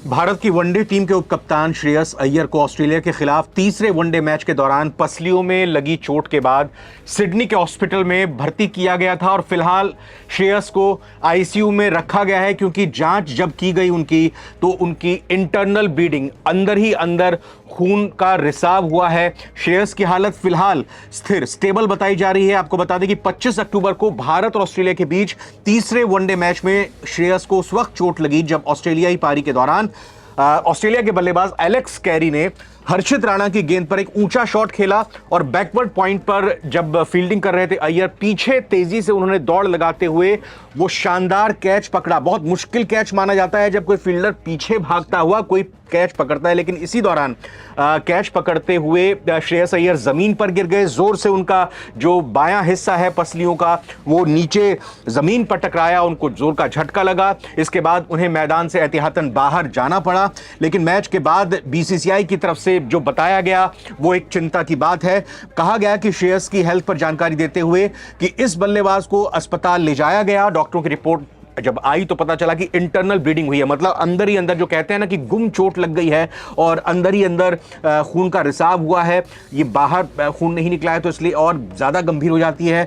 भारत की one day team के उपकप्तान श्रेयस अय्यर को ऑस्ट्रेलिया के खिलाफ तीसरे वनडे मैच के दौरान पसलियों में लगी चोट के बाद सिडनी के हॉस्पिटल में भर्ती किया गया था और फिलहाल श्रेयस को आईसीयू में रखा गया है क्योंकि जांच जब की गई उनकी तो उनकी इंटरनल ब्लीडिंग अंदर ही अंदर खून का रिसाव हुआ है। श्रेयस की हालत फिलहाल स्थिर स्टेबल बताई जा रही है। आपको बता दें कि 25 अक्टूबर को भारत और ऑस्ट्रेलिया के बीच तीसरे वनडे मैच में श्रेयस को उस वक्त चोट लगी जब ऑस्ट्रेलियाई पारी के दौरान ऑस्ट्रेलिया के बल्लेबाज एलेक्स कैरी ने हर्षित राणा की गेंद पर एक ऊंचा शॉट खेला और बैकवर्ड पॉइंट पर जब फील्डिंग कर रहे थे अय्यर पीछे तेजी से उन्होंने दौड़ लगाते हुए वो शानदार कैच पकड़ा। बहुत मुश्किल कैच माना जाता है जब कोई फील्डर पीछे भागता हुआ कोई कैच पकड़ता है, लेकिन इसी दौरान कैच पकड़ते हुए श्रेयस अय्यर जमीन पर गिर गए। जोर से उनका जो बायां हिस्सा है पसलियों का वो नीचे जमीन पर टकराया, उनको जोर का झटका लगा। इसके बाद उन्हें मैदान से एहतियातन बाहर जाना पड़ा, लेकिन मैच के बाद बीसीसीआई की तरफ से जो बताया गया वो एक चिंता की बात है। कहा गया कि श्रेयस की हेल्थ पर जानकारी देते हुए कि इस बल्लेबाज को अस्पताल ले जाया गया। डॉक्टरों की रिपोर्ट जब आई तो पता चला कि इंटरनल ब्लीडिंग हुई है, मतलब अंदर ही अंदर जो कहते हैं ना कि गुम चोट लग गई है और अंदर ही अंदर खून का रिसाव हुआ है। ये बाहर खून नहीं निकला है तो इसलिए और ज़्यादा गंभीर हो जाती है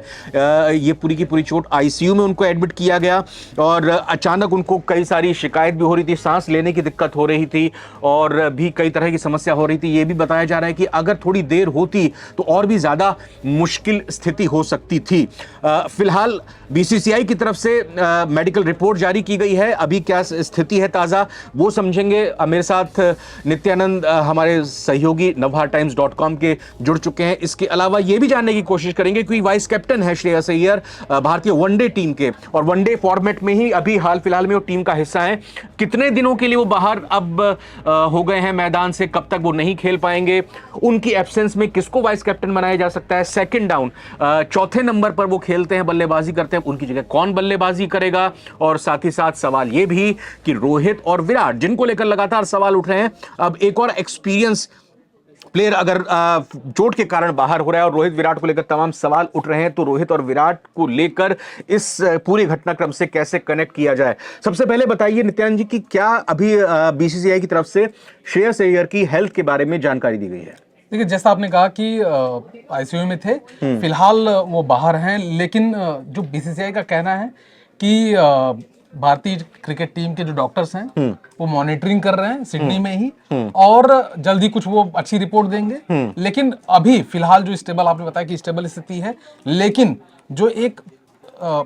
ये पूरी की पूरी चोट। आईसीयू में उनको एडमिट किया गया और अचानक उनको कई सारी शिकायत भी हो रही थी, सांस लेने की दिक्कत हो रही थी और भी कई तरह की समस्या हो रही थी। ये भी बताया जा रहा है कि अगर थोड़ी देर होती तो और भी ज़्यादा मुश्किल स्थिति हो सकती थी। फिलहाल बीसीसीआई की तरफ से मेडिकल रिपोर्ट जारी की गई है। अभी क्या स्थिति है ताजा वो समझेंगे। मेरे साथ नित्यानंद हमारे सहयोगी navhartimes.com के जुड़ चुके हैं। इसके अलावा ये भी जानने की कोशिश करेंगे क्योंकि वाइस कैप्टन है श्रेयस अय्यर भारतीय वनडे टीम के और वनडे फॉर्मेट में ही अभी हाल फिलहाल में वो टीम का हिस्सा है। कितने दिनों के लिए वो बाहर अब हो गए हैं मैदान से, कब तक वो नहीं खेल पाएंगे, उनकी एब्सेंस में किसको वाइस कैप्टन बनाया जा सकता है। सेकंड डाउन चौथे नंबर पर वो खेलते हैं, बल्लेबाजी करते हैं, उनकी जगह कौन बल्लेबाजी करेगा। और साथ ही साथ सवाल यह भी कि रोहित और विराट जिनको लेकर लगातार सवाल उठ रहे हैं, अब एक और एक्सपीरियंस प्लेयर अगर चोट के कारण बाहर हो रहा है और रोहित विराट को लेकर तमाम सवाल उठ रहे हैं तो रोहित और विराट को लेकर इस पूरे घटनाक्रम से कैसे कनेक्ट किया जाए। सबसे पहले बताइए नित्यानंद जी कि क्या अभी बीसीसीआई की तरफ से श्रेयस अय्यर की हेल्थ के बारे में जानकारी दी गई है। देखिए, जैसा आपने कहा कि आईसीयू में थे, फिलहाल वो बाहर हैं, लेकिन जो बीसीसीआई का कहना है कि भारतीय क्रिकेट टीम के जो डॉक्टर्स हैं वो मॉनिटरिंग कर रहे हैं सिडनी में ही और जल्दी कुछ वो अच्छी रिपोर्ट देंगे। लेकिन अभी फिलहाल जो स्टेबल, आपने बताया कि स्टेबल स्थिति है, लेकिन जो एक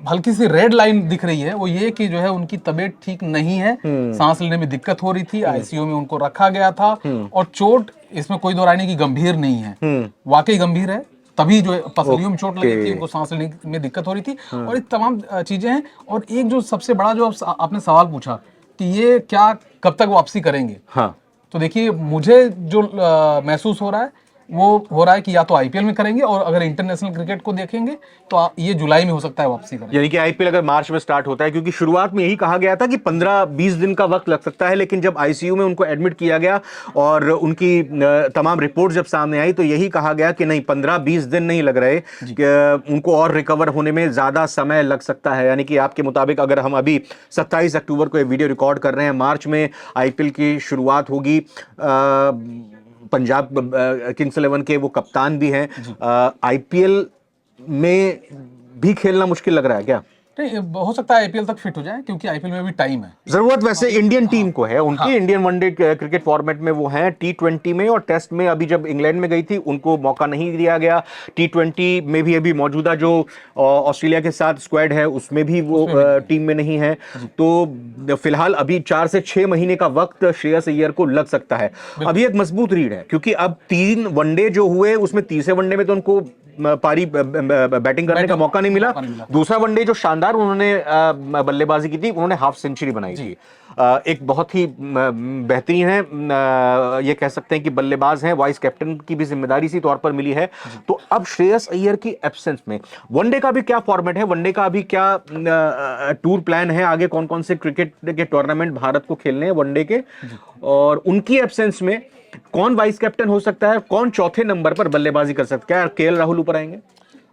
हल्की सी रेड लाइन दिख रही है वो ये कि जो है उनकी तबीयत ठीक नहीं है, सांस लेने में दिक्कत हो रही थी, आईसीयू में उनको रखा गया था और चोट इसमें कोई दो राय नहीं कि गंभीर नहीं है, वाकई गंभीर है। तभी जो पसलियों में चोट लगी थी, उनको सांस लेने में दिक्कत हो रही थी और ये तमाम चीजें हैं। और एक जो सबसे बड़ा जो आपने सवाल पूछा कि ये क्या कब तक वापसी करेंगे, हाँ, तो देखिए मुझे जो महसूस हो रहा है वो हो रहा है कि या तो आईपीएल में करेंगे और अगर इंटरनेशनल क्रिकेट को देखेंगे तो ये जुलाई में हो सकता है वापसी करेंगे। यानी कि आईपीएल अगर मार्च में स्टार्ट होता है, क्योंकि शुरुआत में यही कहा गया था कि 15-20 दिन का वक्त लग सकता है, लेकिन जब आईसीयू में उनको एडमिट किया गया और उनकी तमाम रिपोर्ट जब सामने आई तो यही कहा गया कि नहीं, 15-20 दिन नहीं लग रहे, उनको और रिकवर होने में ज्यादा समय लग सकता है। यानी कि आपके मुताबिक अगर हम अभी 27 अक्टूबर को ये वीडियो रिकॉर्ड कर रहे हैं, मार्च में आईपीएल की शुरुआत होगी। पंजाब किंग्स 11 के वो कप्तान भी हैं, आईपीएल में भी खेलना मुश्किल लग रहा है क्या? नहीं, हो सकता है आईपीएल तक फिट हो जाए क्योंकि आईपीएल में भी टाइम है। जरूरत वैसे इंडियन टीम को है, उनकी इंडियन वनडे क्रिकेट फॉर्मेट में वो हैं। टी20 में और टेस्ट में अभी जब इंग्लैंड में गई थी उनको मौका नहीं दिया गया। टी20 में भी अभी मौजूदा जो ऑस्ट्रेलिया के साथ स्क्वाड है उसमें भी वो टीम में नहीं है। तो फिलहाल अभी 4 से 6 महीने का वक्त श्रेयस अय्यर को लग सकता है। अभी एक मजबूत रीड है क्योंकि अब 3 वनडे जो हुए उसमें तीसरे वनडे में तो उनको पारी बैटिंग करने का मौका नहीं मिला। दूसरा वनडे जो शानदार उन्होंने बल्लेबाजी की थी, उन्होंने हाफ सेंचुरी बनाई थी। एक बहुत ही बेहतरीन है, ये कह सकते हैं कि बल्लेबाज हैं, वाइस कैप्टन की भी जिम्मेदारी इसी तौर पर मिली है। तो अब श्रेयस अय्यर की एब्सेंस में वनडे का भी क्या फॉर्मेट है, वनडे का भी क्या टूर प्लान है, आगे कौन कौन से क्रिकेट के टूर्नामेंट भारत को खेलने हैं वनडे के, और उनकी एब्सेंस में कौन वाइस कैप्टन हो सकता है, कौन चौथे नंबर पर बल्लेबाजी कर सकता है, क्या केएल राहुल ऊपर आएंगे?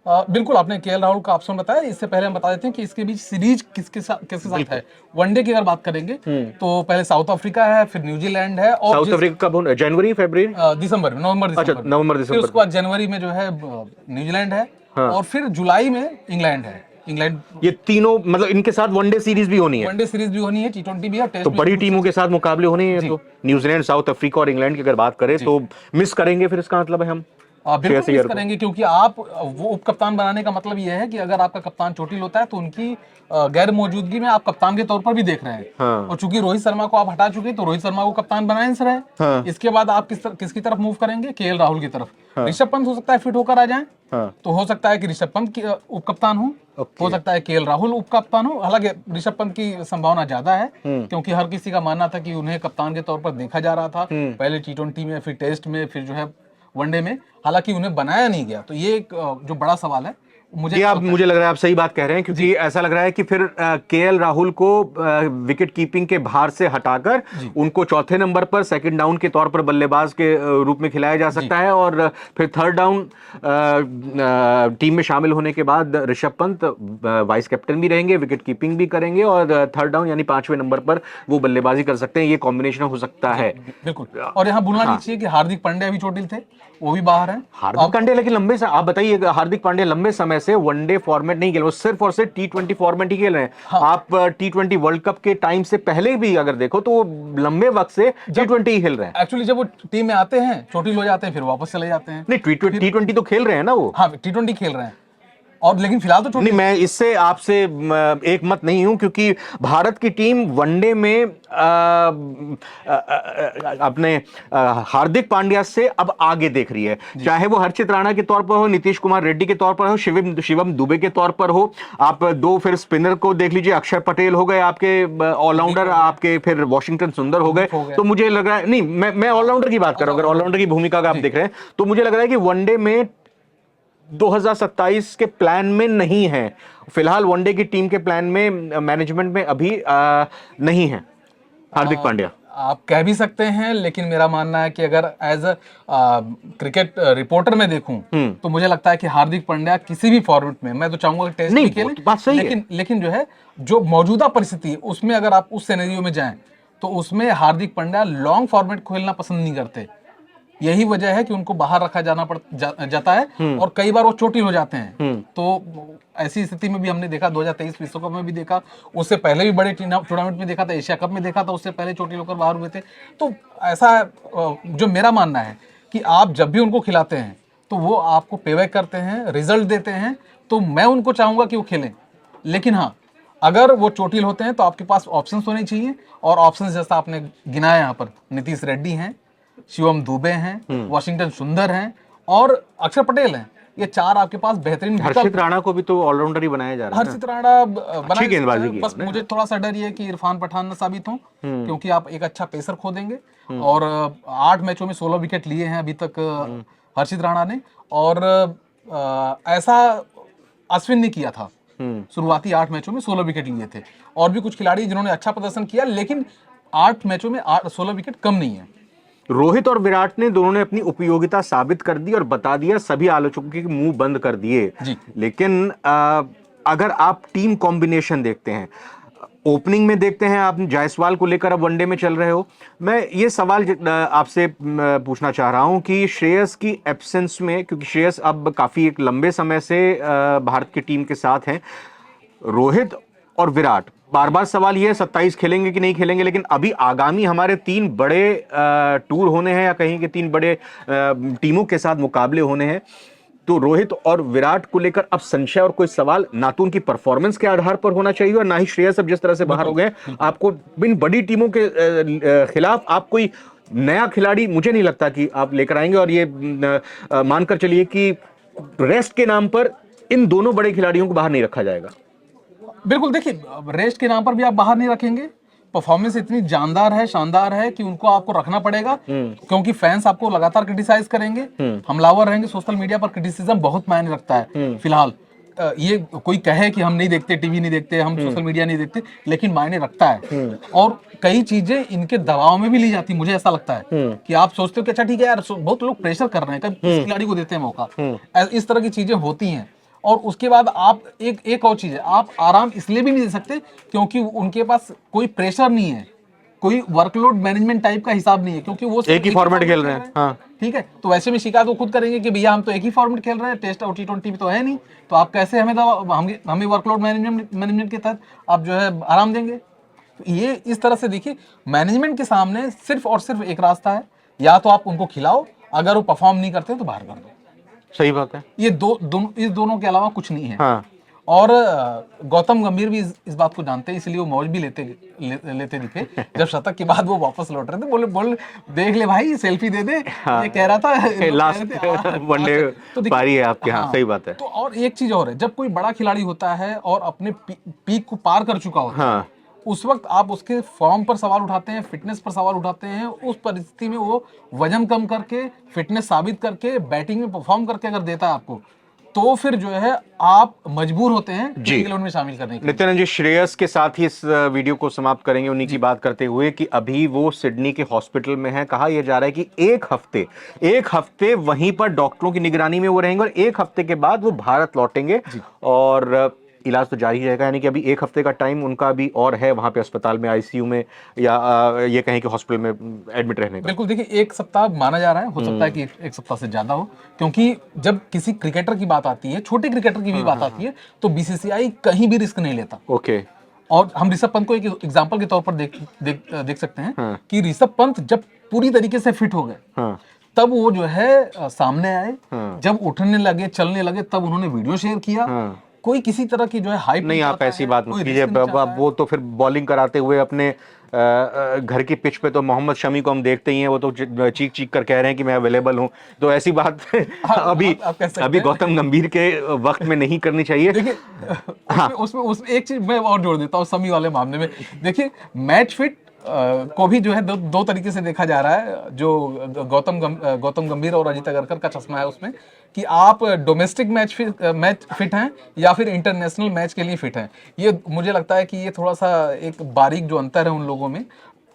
बिल्कुल, आपने केएल राहुल का ऑप्शन बताया। इससे पहले हम बता देते हैं कि इसके बीच सीरीज किसके साथ है। वनडे की अगर बात करेंगे तो पहले साउथ अफ्रीका है, फिर न्यूजीलैंड है, और साउथ अफ्रीका कब होना, जनवरी फरवरी? दिसंबर में, नवंबर अच्छा, दिसंबर में। नवंबर फिर दिसंबर। उसके बाद जनवरी में जो है न्यूजीलैंड है, और फिर जुलाई में इंग्लैंड है। इंग्लैंड, ये तीनों मतलब इनके साथ वनडे सीरीज भी होनी है, वनडे सीरीज भी होनी है, T20 भी है, टेस्ट तो भी बड़ी होनी टीमों के साथ मुकाबले होने हैं। जी। तो न्यूजीलैंड, साउथ अफ्रीका और इंग्लैंड की अगर बात करें तो मिस करेंगे, फिर इसका मतलब है हम बिल्कुल श्रेयस मिस अय्यर को। करेंगे, क्योंकि आप वो उप कप्तान बनाने का मतलब ये है कि अगर आपका कप्तान चोटिल होता है तो उनकी गैर मौजूदगी में आप कप्तान के तौर पर भी देख रहे हैं। हाँ। और चूंकि रोहित शर्मा को आप हटा चुके हैं, तो रोहित शर्मा को कप्तान बनाए रहे। हाँ। इसके बाद आप किसकी तरफ मूव करेंगे? केएल राहुल की तरफ। ऋषभ पंत हो सकता है फिट होकर आ जाए, हाँ। तो हो सकता है कि ऋषभ पंत उप कप्तान हो सकता है केएल राहुल उप कप्तान हो। हालांकि ऋषभ पंत की संभावना ज्यादा है, क्योंकि हर किसी का मानना था कि उन्हें कप्तान के तौर पर देखा जा रहा था, पहले T20 में, फिर टेस्ट में, फिर जो है वनडे में। हालांकि उन्हें बनाया नहीं गया, तो ये एक जो बड़ा सवाल है मुझे ये आप, मुझे लग रहा है आप सही बात कह रहे हैं, क्योंकि ऐसा लग रहा है कि फिर केएल राहुल को विकेट कीपिंग के भार से हटाकर उनको चौथे नंबर पर सेकंड डाउन के तौर पर बल्लेबाज के रूप में खिलाया जा सकता है, और फिर थर्ड डाउन टीम में शामिल होने के बाद ऋषभ पंत वाइस कैप्टन भी रहेंगे, विकेट कीपिंग भी करेंगे, और थर्ड डाउन यानी पांचवें नंबर पर वो बल्लेबाजी कर सकते हैं। ये कॉम्बिनेशन हो सकता है। बिल्कुल। और यहाँ भूलना नहीं चाहिए कि हार्दिक पांड्या भी चोटिल थे, वो भी बाहर हैं। हार्दिक पांड्या लेकिन लंबे से, आप बताइए, हार्दिक पांड्या लंबे समय से वनडे फॉर्मेट नहीं खेल रहे, वो सिर्फ और सिर्फ T20 फॉर्मेट ही खेल रहे हैं। आप T20 वर्ल्ड कप के टाइम से पहले भी अगर देखो तो वो लंबे वक्त से T20 ही खेल रहे हैं। एक्चुअली जब वो टीम में आते हैं, चोटिल हो जाते हैं, फिर वापस चले जाते हैं। नहीं, T20 तो खेल रहे हैं ना वो। हाँ, T20 खेल रहे हैं, और लेकिन फिलहाल तो चोटिल। नहीं, मैं इससे आपसे एक मत नहीं हूं, क्योंकि भारत की टीम वनडे में अपने हार्दिक पांड्या से अब आगे देख रही है, चाहे वो हर्षित राणा के तौर पर हो, नीतीश कुमार रेड्डी के तौर पर हो, शिवम दुबे के तौर पर हो। आप दो फिर स्पिनर को देख लीजिए, अक्षर पटेल हो गए आपके ऑलराउंडर, आपके फिर वॉशिंगटन सुंदर हो गए। तो मुझे लग रहा है, नहीं, मैं ऑलराउंडर की बात कर रहा हूं, अगर ऑलराउंडर की भूमिका का आप देख रहे हैं, तो मुझे लग रहा है कि वनडे में 2027 के प्लान में नहीं है, फिलहाल वनडे की टीम के प्लान में, मैनेजमेंट में अभी नहीं है हार्दिक पांड्या। आप कह भी सकते हैं, लेकिन मेरा मानना है कि अगर एज अ क्रिकेट रिपोर्टर में देखूं, तो मुझे लगता है कि हार्दिक पांड्या किसी भी फॉर्मेट में, मैं तो चाहूंगा कि टेस्ट भी खेलें, तो बात सही है। लेकिन जो है, जो मौजूदा परिस्थिति है उसमें अगर आप उस सिनेरियो में जाएं, तो उसमें हार्दिक पांड्या लॉन्ग फॉर्मेट खेलना पसंद नहीं करते। यही वजह है कि उनको बाहर रखा जाता है, और कई बार वो चोटिल हो जाते हैं। तो ऐसी स्थिति में भी हमने देखा, 2023 विश्व कप में भी देखा, उससे पहले भी बड़े टूर्नामेंट में देखा था, एशिया कप में देखा था, उससे पहले चोटिल होकर बाहर हुए थे। तो ऐसा जो मेरा मानना है कि आप जब भी उनको खिलाते हैं तो वो आपको पेबैक करते हैं, रिजल्ट देते हैं, तो मैं उनको चाहूंगा कि वो खेलें। लेकिन हाँ, अगर वो चोटिल होते हैं तो आपके पास ऑप्शंस होने चाहिए, और ऑप्शंस जैसा आपने गिनाया यहाँ पर, नीतीश रेड्डी हैं, शिवम दुबे हैं, वॉशिंगटन सुंदर हैं, और अक्षर पटेल हैं। ये चार आपके पास बेहतरीन। हर्षित राणा को भी तो ऑलराउंडर ही बनाया जा रहा है। हर्षित राणा बना गेंदबाजी की, बस मुझे थोड़ा सा डर ये कि इरफान पठान न साबित हो, क्योंकि आप एक अच्छा पेसर खो देंगे। और 8 मैचों में 16 विकेट लिए हैं अभी तक हर्षित राणा ने, और ऐसा अश्विन ने किया था। शुरुआती 8 मैचों में 16 विकेट लिए थे, और भी कुछ खिलाड़ी जिन्होंने अच्छा प्रदर्शन किया, लेकिन 8 मैचों में 16 विकेट कम नहीं है। रोहित और विराट ने, दोनों ने अपनी उपयोगिता साबित कर दी और बता दिया, सभी आलोचकों के मुंह बंद कर दिए। लेकिन अगर आप टीम कॉम्बिनेशन देखते हैं, ओपनिंग में देखते हैं, आप जायसवाल को लेकर अब वनडे में चल रहे हो, मैं ये सवाल आपसे पूछना चाह रहा हूं कि श्रेयस की एब्सेंस में, क्योंकि श्रेयस अब काफी एक लंबे समय से भारत की टीम के साथ हैं, रोहित और विराट, बार बार सवाल यह है 27 खेलेंगे कि नहीं खेलेंगे, लेकिन अभी आगामी हमारे 3 बड़े टूर होने हैं, या कहीं के 3 बड़े टीमों के साथ मुकाबले होने हैं, तो रोहित और विराट को लेकर अब संशय और कोई सवाल ना तो उनकी परफॉर्मेंस के आधार पर होना चाहिए, और ना ही श्रेयस अब जिस तरह से बाहर हो गए, आपको इन बड़ी टीमों के खिलाफ आप कोई नया खिलाड़ी मुझे नहीं लगता कि आप लेकर आएंगे। और ये मानकर चलिए कि रेस्ट के नाम पर इन दोनों बड़े खिलाड़ियों को बाहर नहीं रखा जाएगा। बिल्कुल, देखिए, रेस्ट के नाम पर भी आप बाहर नहीं रखेंगे। परफॉर्मेंस इतनी जानदार है, शानदार है कि उनको आपको रखना पड़ेगा, क्योंकि फैंस आपको लगातार क्रिटिसाइज करेंगे, हमलावर रहेंगे। सोशल मीडिया पर क्रिटिसिज्म बहुत मायने रखता है। फिलहाल ये कोई कहे कि हम नहीं देखते, टीवी नहीं देखते, हम सोशल मीडिया नहीं देखते, लेकिन मायने रखता है। और कई चीजें इनके दबाव में भी ली जाती, मुझे ऐसा लगता है कि आप सोचते हो कि अच्छा ठीक है यार, बहुत लोग प्रेशर कर रहे हैं, कब किस खिलाड़ी को देते हैं मौका, इस तरह की चीजें होती हैं। और उसके बाद आप एक और चीज है, आप आराम इसलिए भी नहीं दे सकते क्योंकि उनके पास कोई प्रेशर नहीं है, कोई वर्कलोड मैनेजमेंट टाइप का हिसाब नहीं है, क्योंकि वो एक ही फॉर्मेट खेल रहे हैं। हाँ, ठीक है, तो वैसे में शिकायत वो खुद करेंगे कि भैया हम तो एक ही फॉर्मेट खेल रहे हैं, टेस्ट और T20 में तो है नहीं, तो आप कैसे हमें हमें वर्कलोड मैनेजमेंट के तहत आप जो है आराम देंगे। तो ये इस तरह से देखिए, मैनेजमेंट के सामने सिर्फ और सिर्फ एक रास्ता है, या तो आप उनको खिलाओ, अगर वो परफॉर्म नहीं करते तो बाहर कर दो। सही बात है। ये इस दोनों के अलावा कुछ नहीं है। हाँ, और गौतम गंभीर भी इस बात को जानते हैं, इसलिए वो मौज भी लेते दिखे जब शतक के बाद वो वापस लौट रहे थे, बोल देख ले भाई सेल्फी दे दे। ये कह रहा था लास्ट वनडे तो पारी है आपके। हाँ, सही बात है। तो और एक चीज और है, जब कोई बड़ा खिलाड़ी होता है और अपने पीक को पार कर चुका होता है, हाँ, उस वक्त आप उसके फॉर्म पर सवाल उठाते हैं, फिटनेस पर सवाल उठाते हैं। उस परिस्थिति में वो वजन कम करके, फिटनेस साबित करके, बैटिंग में परफॉर्म करके अगर देता है आपको, तो फिर जो है आप मजबूर होते हैं क्रिकेट 11 में शामिल करने के लिए। नित्यानंद जी, श्रेयस के साथ ही इस वीडियो को समाप्त करेंगे उन्हीं की बात करते हुए कि अभी वो सिडनी के हॉस्पिटल में है। कहा यह जा रहा है कि एक हफ्ते वहीं पर डॉक्टरों की निगरानी में वो रहेंगे और एक हफ्ते के बाद वो भारत लौटेंगे और इलाज तो जारी रहेगा। यानी कि अभी एक हफ्ते का टाइम उनका भी और है वहां पे अस्पताल में, आईसीयू में, या ये कहें कि हॉस्पिटल में एडमिट रहने का। बिल्कुल, देखिए एक सप्ताह माना जा रहा है, हो सकता है कि एक सप्ताह से ज्यादा हो, क्योंकि जब किसी क्रिकेटर की बात आती है, छोटे क्रिकेटर की भी बात आती है, तो बीसीसीआई कहीं भी रिस्क नहीं लेता। ओके। और हम ऋषभ पंत को एक एग्जाम्पल के तौर पर देख सकते हैं कि ऋषभ पंत जब पूरी तरीके से फिट हो गए, तब वो जो है सामने आए, जब उठने लगे, चलने लगे, तब उन्होंने वीडियो शेयर किया। कोई किसी तरह की जो है हाइप नहीं, आप ऐसी बात मत कीजिए। वो तो फिर बॉलिंग कराते हुए अपने घर की पिच पे तो मोहम्मद शमी को हम देखते ही हैं, वो तो चीख चीख कर कह रहे हैं कि मैं अवेलेबल हूं। तो ऐसी बात अभी गौतम गंभीर के वक्त में नहीं करनी चाहिए। देखिए उसमें एक चीज मैं और जोड़ देता हूँ शमी वाले मामले में। देखिए मैच फिट को भी जो है दो तरीके से देखा जा रहा है। जो गौतम गंभीर और अजित अगरकर का चश्मा है उसमें, कि आप डोमेस्टिक मैच फिट हैं या फिर इंटरनेशनल मैच के लिए फिट हैं। ये मुझे लगता है कि ये थोड़ा सा एक बारीक जो अंतर है उन लोगों में,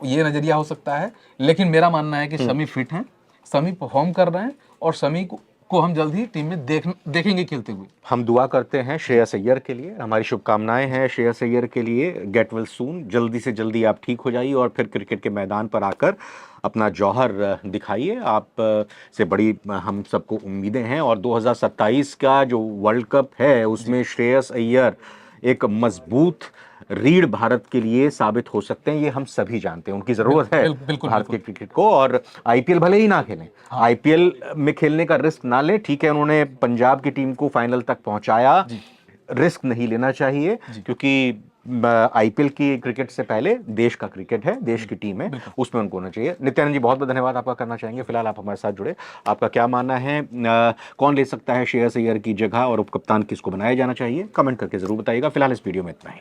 ये नजरिया हो सकता है। लेकिन मेरा मानना है कि शमी फिट हैं, शमी परफॉर्म कर रहे हैं, और शमी को हम जल्द ही टीम में देखेंगे खेलते हुए। हम दुआ करते हैं श्रेयस अय्यर के लिए, हमारी शुभकामनाएं हैं श्रेयस अय्यर के लिए। गेट वेल सून, जल्दी से जल्दी आप ठीक हो जाइए और फिर क्रिकेट के मैदान पर आकर अपना जौहर दिखाइए। आप से बड़ी हम सबको उम्मीदें हैं और 2027 का जो वर्ल्ड कप है उसमें श्रेयस अय्यर एक मजबूत रीढ़ भारत के लिए साबित हो सकते हैं। ये हम सभी जानते हैं, उनकी जरूरत है भारत के क्रिकेट को। और आईपीएल भले ही ना खेलें, आईपीएल में खेलने का रिस्क ना ले, ठीक है, उन्होंने पंजाब की टीम को फाइनल तक पहुंचाया, रिस्क नहीं लेना चाहिए, क्योंकि आईपीएल की क्रिकेट से पहले देश का क्रिकेट है, देश की टीम है, उसमें उनको होना चाहिए। नित्यानंद जी, बहुत बहुत धन्यवाद आपका करना चाहेंगे। फिलहाल आप हमारे साथ जुड़े, आपका क्या मानना है, कौन ले सकता है श्रेयस अय्यर की जगह और उपकप्तान किसको बनाया जाना चाहिए, कमेंट करके जरूर बताइएगा। फिलहाल इस वीडियो में इतना ही।